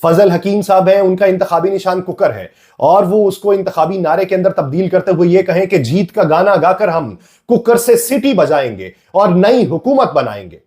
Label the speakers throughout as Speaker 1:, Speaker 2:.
Speaker 1: فضل حکیم صاحب ہیں، ان کا انتخابی نشان ککر ہے، اور وہ اس کو انتخابی نعرے کے اندر تبدیل کرتے ہوئے یہ کہیں کہ جیت کا گانا گا کر ہم ککر سے سیٹی بجائیں گے اور نئی حکومت بنائیں گے،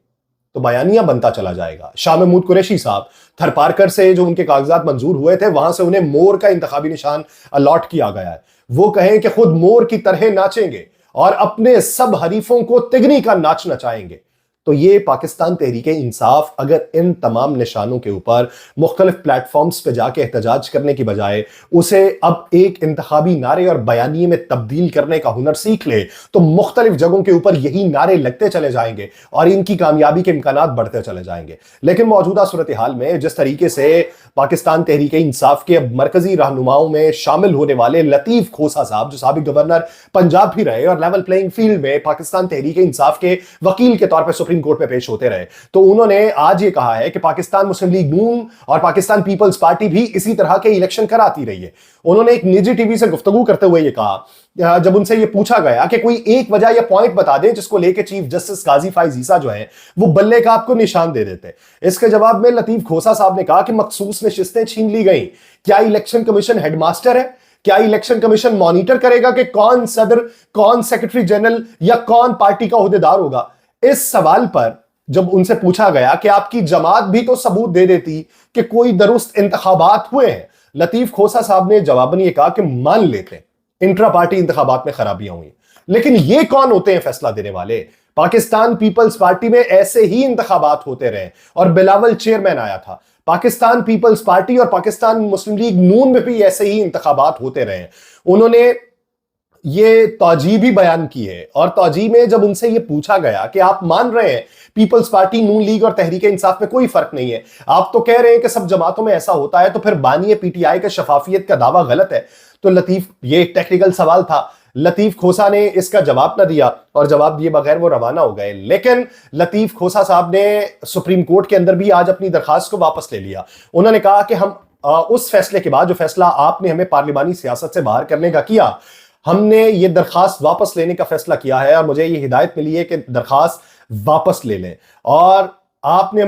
Speaker 1: تو بیانیہ بنتا چلا جائے گا۔ شاہ محمود قریشی صاحب تھر پارکر سے جو ان کے کاغذات منظور ہوئے تھے، وہاں سے انہیں مور کا انتخابی نشان الاٹ کیا گیا ہے، وہ کہیں کہ خود مور کی طرح ناچیں گے اور اپنے سب حریفوں کو تگنی کا ناچ نچائیں گے۔ تو یہ پاکستان تحریک انصاف اگر ان تمام نشانوں کے اوپر مختلف پلیٹ فارمز پہ جا کے احتجاج کرنے کی بجائے اسے اب ایک انتخابی نعرے اور بیانیے میں تبدیل کرنے کا ہنر سیکھ لے، تو مختلف جگہوں کے اوپر یہی نعرے لگتے چلے جائیں گے اور ان کی کامیابی کے امکانات بڑھتے چلے جائیں گے۔ لیکن موجودہ صورتحال میں جس طریقے سے پاکستان تحریک انصاف کے مرکزی رہنماؤں میں شامل ہونے والے لطیف کھوسہ صاحب، جو سابق گورنر پنجاب بھی رہے اور لیول پلینگ فیلڈ میں پاکستان تحریک انصاف کے وکیل کے طور پر سپریم کورٹ میں پیش ہوتے رہے، تو انہوں نے آج یہ کہا ہے کہ پاکستان مسلم لیگ نون اور پاکستان پیپلز پارٹی بھی اسی طرح کے الیکشن کراتی رہی ہے۔ انہوں نے ایک نجی ٹی وی سے گفتگو کرتے ہوئے یہ کہا، جب ان سے یہ پوچھا گیا کہ کوئی ایک وجہ یا پوائنٹ بتا دیں جس کو لے کے چیف جسٹس قاضی فائز عیسیٰ جو ہیں وہ بلے کا آپ کو نشان دے دیتے، اس کے جواب میں لطیف کھوسہ صاحب نے کہا کہ مخصوص نشستیں چھین لی گئیں۔ کیا الیکشن کمیشن ہیڈ ماسٹر ہے؟ کیا الیکشن کمیشن مانیٹر کرے گا کہ کون صدر، کون سیکرٹری جنرل یا کون پارٹی کا عہدیدار ہوگا؟ اس سوال پر جب ان سے پوچھا گیا کہ آپ کی جماعت بھی تو ثبوت دے دیتی کہ کوئی درست انتخابات ہوئے ہیں، لطیف کھوسہ صاحب نے جواباً یہ کہا کہ مان لیتے ہیں انٹرا پارٹی انتخابات میں خرابیاں ہوئی، لیکن یہ کون ہوتے ہیں فیصلہ دینے والے؟ پاکستان پیپلز پارٹی میں ایسے ہی انتخابات ہوتے رہے اور بلاول چیئرمین آیا تھا، پاکستان پیپلز پارٹی اور پاکستان مسلم لیگ نون میں بھی ایسے ہی انتخابات ہوتے رہے۔ انہوں نے یہ توجیہ بھی بیان کی ہے، اور توجیہ میں جب ان سے یہ پوچھا گیا کہ آپ مان رہے ہیں پیپلز پارٹی، نون لیگ اور تحریک انصاف میں کوئی فرق نہیں ہے، آپ تو کہہ رہے ہیں کہ سب جماعتوں میں ایسا ہوتا ہے، تو پھر بانی پی ٹی آئی کا شفافیت کا دعویٰ غلط ہے؟ تو لطیف، یہ ایک ٹیکنیکل سوال تھا، لطیف کھوسہ نے اس کا جواب نہ دیا اور جواب دیے بغیر وہ روانہ ہو گئے۔ لیکن لطیف کھوسہ صاحب نے سپریم کورٹ کے اندر بھی آج اپنی درخواست کو واپس لے لیا۔ انہوں نے کہا کہ ہم اس فیصلے کے بعد، جو فیصلہ آپ نے ہمیں پارلیمانی سیاست سے باہر کرنے کا کیا، ہم نے یہ درخواست واپس لینے کا فیصلہ کیا ہے، اور مجھے یہ ہدایت ملی ہے کہ درخواست واپس لے لیں، اور آپ نے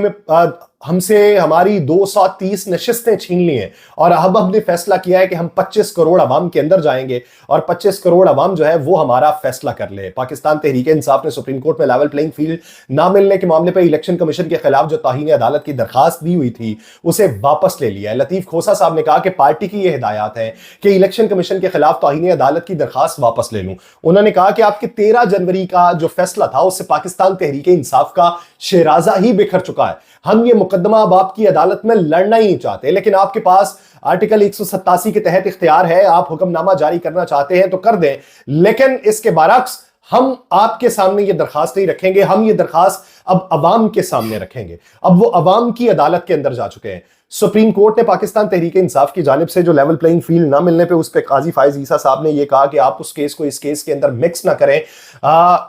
Speaker 1: ہم سے ہماری 230 نشستیں چھین لی ہیں، اور اب ہم نے فیصلہ کیا ہے کہ ہم 25 کروڑ عوام کے اندر جائیں گے اور 25 کروڑ عوام جو ہے وہ ہمارا فیصلہ کر لے۔ پاکستان تحریک انصاف نے سپریم کورٹ میں لیول پلینگ فیلڈ نہ ملنے کے معاملے پہ الیکشن کمیشن کے خلاف جو توہین عدالت کی درخواست دی ہوئی تھی اسے واپس لے لیا ہے۔ لطیف کھوسہ صاحب نے کہا کہ پارٹی کی یہ ہدایات ہیں کہ الیکشن کمیشن کے خلاف توہین عدالت کی درخواست واپس لے لوں۔ انہوں نے کہا کہ آپ کے 13 جنوری کا جو فیصلہ تھا اس سے پاکستان تحریک انصاف کا شیرازہ ہی بکھر چکا ہے، ہم یہ مقدمہ اب آپ کی عدالت میں لڑنا ہی چاہتے، لیکن آپ کے پاس آرٹیکل 187 کے تحت اختیار ہے، آپ حکم نامہ جاری کرنا چاہتے ہیں تو کر دیں، لیکن اس کے برعکس ہم آپ کے سامنے یہ درخواست نہیں رکھیں گے، ہم یہ درخواست اب عوام کے سامنے رکھیں گے۔ اب وہ عوام کی عدالت کے اندر جا چکے ہیں۔ سپریم کورٹ نے پاکستان تحریک انصاف کی جانب سے جو لیول پلینگ فیلڈ نہ ملنے پہ اس پہ قاضی فائز عیسیٰ صاحب نے یہ کہا کہ آپ اس کیس کو اس کیس کے اندر مکس نہ کریں،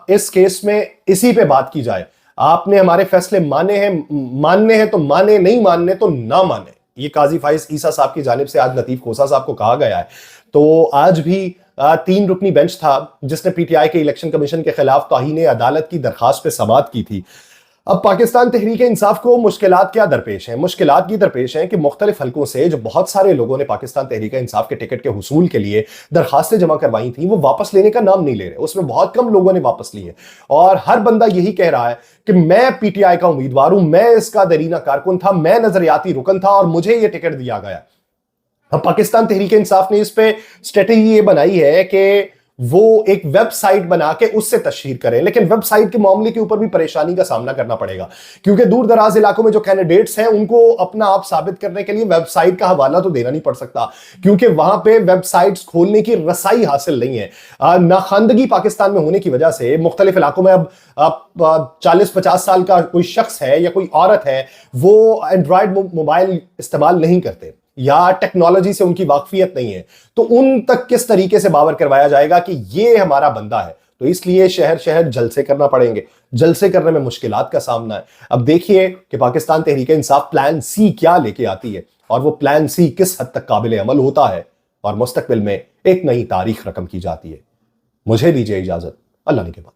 Speaker 1: اس کیس میں اسی پہ بات کی جائے، آپ نے ہمارے فیصلے ماننے ہیں تو مانے، نہیں ماننے تو نہ مانے، یہ قاضی فائز عیسیٰ صاحب کی جانب سے آج لطیف کھوسہ صاحب کو کہا گیا ہے۔ تو آج بھی 3 رکنی بینچ تھا جس نے پی ٹی آئی کے الیکشن کمیشن کے خلاف توہین عدالت کی درخواست پہ سماعت کی تھی۔ اب پاکستان تحریک انصاف کو مشکلات کیا درپیش ہیں؟ مشکلات کی درپیش ہیں کہ مختلف حلقوں سے جو بہت سارے لوگوں نے پاکستان تحریک انصاف کے ٹکٹ کے حصول کے لیے درخواستیں جمع کروائی تھیں، وہ واپس لینے کا نام نہیں لے رہے، اس میں بہت کم لوگوں نے واپس لی ہے، اور ہر بندہ یہی کہہ رہا ہے کہ میں پی ٹی آئی کا امیدوار ہوں، میں اس کا دیرینہ کارکن تھا، میں نظریاتی رکن تھا اور مجھے یہ ٹکٹ دیا گیا۔ اب پاکستان تحریک انصاف نے اس پہ اسٹریٹجی یہ بنائی ہے کہ وہ ایک ویب سائٹ بنا کے اس سے تشہیر کریں، لیکن ویب سائٹ کے معاملے کے اوپر بھی پریشانی کا سامنا کرنا پڑے گا، کیونکہ دور دراز علاقوں میں جو کینڈیڈیٹس ہیں ان کو اپنا آپ ثابت کرنے کے لیے ویب سائٹ کا حوالہ تو دینا نہیں پڑ سکتا، کیونکہ وہاں پہ ویب سائٹس کھولنے کی رسائی حاصل نہیں ہے۔ ناخواندگی پاکستان میں ہونے کی وجہ سے مختلف علاقوں میں اب 40-50 سال کا کوئی شخص ہے یا کوئی عورت ہے، وہ اینڈرائیڈ موبائل استعمال نہیں کرتے یا ٹیکنالوجی سے ان کی واقفیت نہیں ہے، تو ان تک کس طریقے سے باور کروایا جائے گا کہ یہ ہمارا بندہ ہے؟ تو اس لیے شہر شہر جلسے کرنا پڑیں گے، جلسے کرنے میں مشکلات کا سامنا ہے۔ اب دیکھیے کہ پاکستان تحریک انصاف پلان سی کیا لے کے آتی ہے، اور وہ پلان سی کس حد تک قابل عمل ہوتا ہے، اور مستقبل میں ایک نئی تاریخ رقم کی جاتی ہے۔ مجھے دیجیے اجازت، اللہ نے کے بعد۔